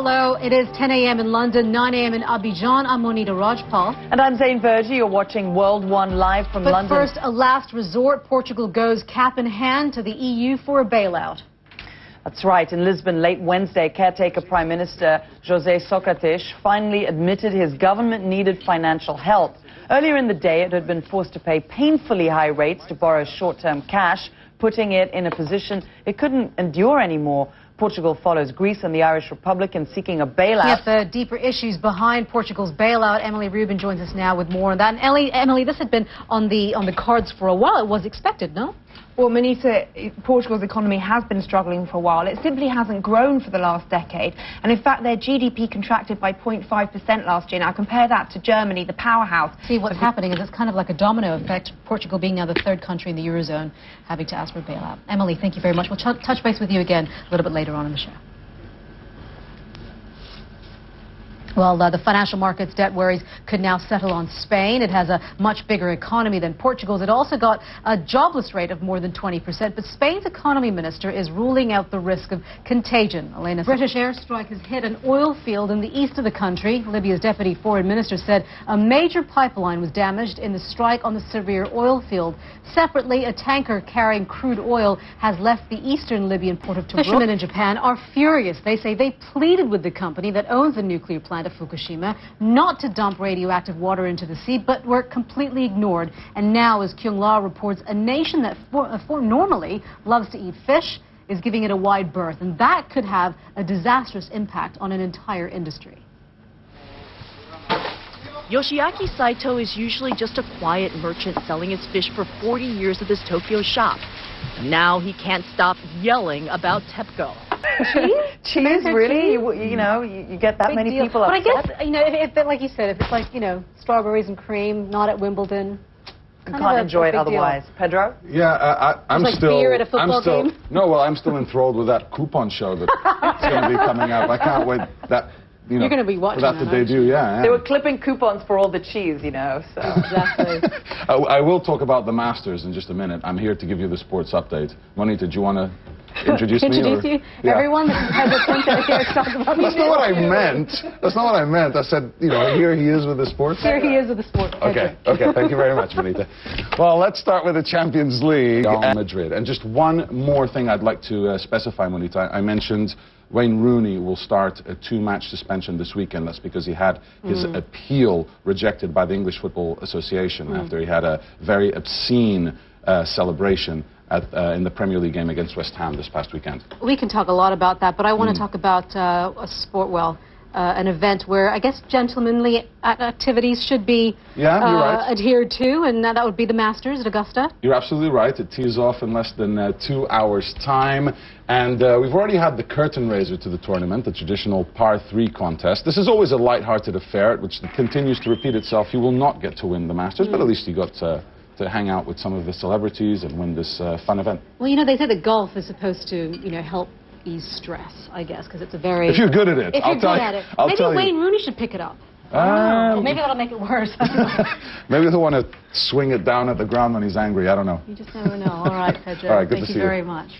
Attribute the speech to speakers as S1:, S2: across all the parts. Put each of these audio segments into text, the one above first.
S1: Hello, it is 10 a.m. in London, 9 a.m. in Abidjan. I'm Monita Rajpal.
S2: And I'm Zain Verjee. You're watching World One live from London.
S1: But first, a last resort. Portugal goes cap in hand to the EU for a bailout.
S2: That's right. In Lisbon, late Wednesday, caretaker Prime Minister José Sócrates finally admitted his government needed financial help. Earlier in the day, it had been forced to pay painfully high rates to borrow short-term cash, putting it in a position it couldn't endure anymore. Portugal follows Greece and the Irish Republic in seeking a bailout.
S1: Yes, the deeper issues behind Portugal's bailout. Emily Rubin joins us now with more on that. And Emily, this had been on the cards for a while. It was expected, no?
S3: Well, Monita, Portugal's economy has been struggling for a while. It simply hasn't grown for the last decade. And in fact, their GDP contracted by 0.5% last year. Now, compare that to Germany, the powerhouse.
S1: See, what's happening is it's kind of like a domino effect. Portugal being now the third country in the Eurozone having to ask for a bailout. Emily, thank you very much. We'll touch base with you again a little bit later on in the show. Well, the financial markets debt worries could now settle on Spain. It has a much bigger economy than Portugal's. It also got a jobless rate of more than 20%. But Spain's economy minister is ruling out the risk of contagion. Elena, British airstrike has hit an oil field in the east of the country. Libya's deputy foreign minister said a major pipeline was damaged in the strike on the severe oil field. Separately, a tanker carrying crude oil has left the eastern Libyan port of Tobruk. Fishermen in Japan are furious. They say they pleaded with the company that owns the nuclear plant of Fukushima not to dump radioactive water into the sea, but were completely ignored. And now, as Kyung La reports, a nation that normally loves to eat fish is giving it a wide berth, and that could have a disastrous impact on an entire industry.
S4: Yoshiaki Saito is usually just a quiet merchant selling his fish for 40 years at this Tokyo shop. Now he can't stop yelling about TEPCO.
S2: Cheese, really? You get that many people upset?
S1: But I guess, if like you said, if it's like, strawberries and cream, not at Wimbledon.
S2: You can't enjoy it otherwise. Deal. Pedro?
S5: Yeah, I'm
S1: like
S5: still...
S1: beer at a football game?
S5: No, well, I'm still enthralled with that coupon show that's going to be coming up. I can't wait that...
S1: You're going to be watching
S5: that. They do, yeah.
S2: They were clipping coupons for all the cheese, so...
S1: Exactly.
S5: I will talk about the Masters in just a minute. I'm here to give you the sports update. Monita, do you want to introduce me?
S1: Introduce you? Yeah. Everyone that has a printer here to talk about
S5: That's not what I meant. That's not what I meant. I said, here he is with the sports.
S1: Here he is with the sports.
S5: Okay, thank you very much, Monita. Well, let's start with the Champions League and Madrid. And just one more thing I'd like to specify, Monita. I mentioned Wayne Rooney will start a 2-match suspension this weekend. That's because he had his appeal rejected by the English Football Association after he had a very obscene celebration in the Premier League game against West Ham this past weekend.
S1: We can talk a lot about that, but I want to talk about a sport, an event where I guess gentlemanly activities should be adhered to, and that would be the Masters at Augusta.
S5: You're absolutely right. It tees off in less than 2 hours' time, and we've already had the curtain raiser to the tournament, the traditional par 3 contest. This is always a light-hearted affair, which continues to repeat itself. You will not get to win the Masters, but at least you got to hang out with some of the celebrities and win this fun event.
S1: Well, they say that golf is supposed to, help ease stress, I guess, because it's a very...
S5: If you're good at it.
S1: If you're good at it. Maybe Wayne Rooney should pick it up. Maybe that'll make it worse.
S5: Maybe he'll want to swing it down at the ground when he's angry. I don't know.
S1: You just never know. All right, Pedro.
S5: All right, good
S1: Thank
S5: to
S1: you
S5: see
S1: very much.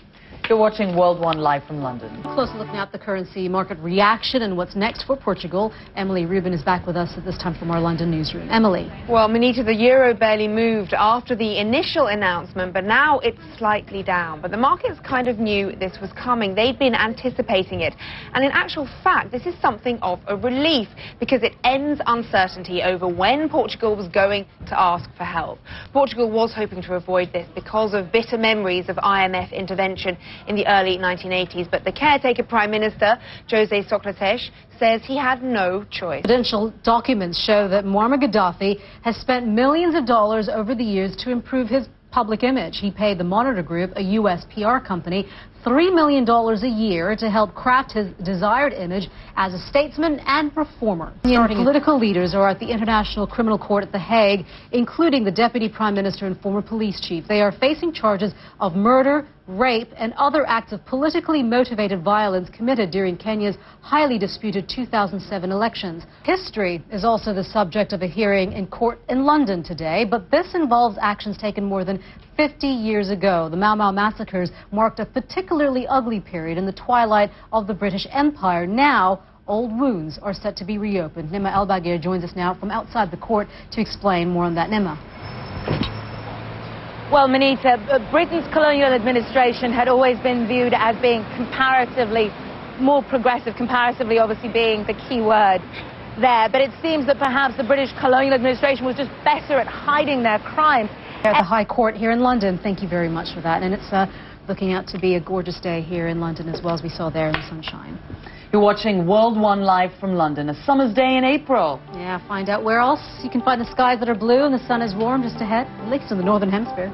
S2: You're watching World One live from London.
S1: Closely looking at the currency market reaction and what's next for Portugal. Emily Rubin is back with us at this time from our London newsroom. Emily.
S3: Well, Monita, the euro barely moved after the initial announcement, but now it's slightly down. But the markets kind of knew this was coming. They'd been anticipating it. And in actual fact, this is something of a relief because it ends uncertainty over when Portugal was going to ask for help. Portugal was hoping to avoid this because of bitter memories of IMF intervention in the early 1980s, but the caretaker Prime Minister, José Sócrates, says he had no choice.
S1: Confidential documents show that Muammar Gaddafi has spent millions of dollars over the years to improve his public image. He paid the Monitor Group, a U.S. PR company, $3 million a year to help craft his desired image as a statesman and reformer. Political leaders are at the International Criminal Court at The Hague, including the Deputy Prime Minister and former police chief. They are facing charges of murder, rape, and other acts of politically motivated violence committed during Kenya's highly disputed 2007 elections. History is also the subject of a hearing in court in London today, but this involves actions taken more than 50 years ago. The Mau Mau massacres marked a particularly ugly period in the twilight of the British Empire. Now, old wounds are set to be reopened. Nima El-Bagir joins us now from outside the court to explain more on that. Nima.
S6: Well, Monita, Britain's colonial administration had always been viewed as being comparatively more progressive, comparatively obviously being the key word there. But it seems that perhaps the British colonial administration was just better at hiding their crimes.
S1: At the High Court here in London, thank you very much for that. And it's looking out to be a gorgeous day here in London as well, as we saw there in the sunshine.
S2: You're watching World One live from London, a summer's day in April.
S1: Yeah, find out where else you can find the skies that are blue and the sun is warm just ahead, at least in the northern hemisphere.